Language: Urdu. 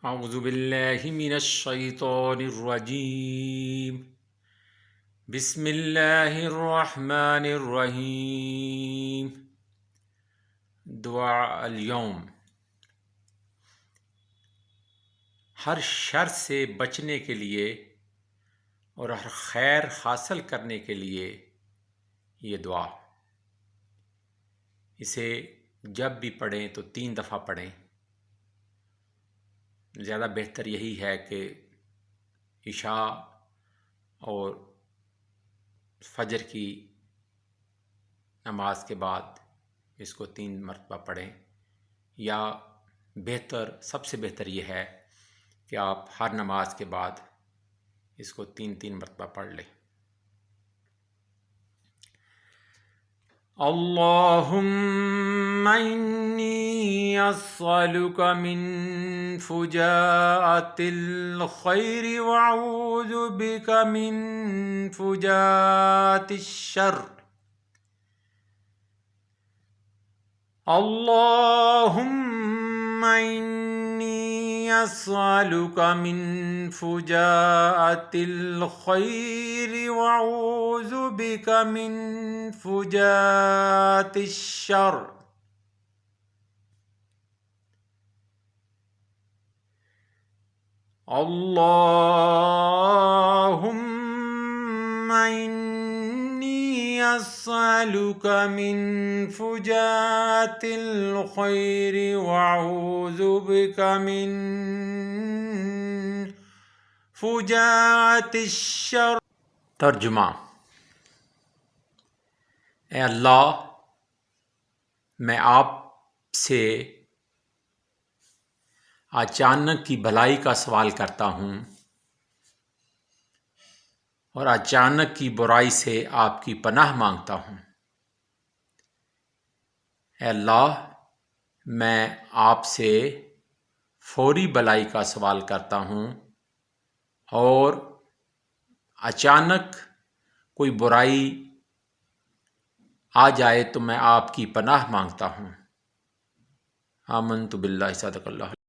اعوذ باللہ من الشیطان الرجیم بسم اللہ الرحمن الرحیم۔ دعاء اليوم۔ ہر شر سے بچنے کے لیے اور ہر خیر حاصل کرنے کے لیے یہ دعا، اسے جب بھی پڑھیں تو 3 دفعہ پڑھیں۔ زیادہ بہتر یہی ہے کہ عشاء اور فجر کی نماز کے بعد اس کو 3 مرتبہ پڑھیں، یا سب سے بہتر یہ ہے کہ آپ ہر نماز کے بعد اس کو 3 مرتبہ پڑھ لیں۔ اللہم انی اسألک من فجاءۃ الخیر واعوذ بک من فجاءۃ الشر۔ اللہم انی اسألک من فجاءۃ الخیر واعوذ بک من فجاءۃ الشر۔ اللہم انی اسألک من فجاءۃ الخیر واعوذ بک من فجاءۃ الشر۔ ترجمہ: اے اللہ، میں آپ سے اچانک کی بھلائی کا سوال کرتا ہوں اور اچانک کی برائی سے آپ کی پناہ مانگتا ہوں۔ اے اللہ، میں آپ سے فوری بھلائی کا سوال کرتا ہوں اور اچانک کوئی برائی آ جائے تو میں آپ کی پناہ مانگتا ہوں۔ آمنت باللہ، صدق اللہ۔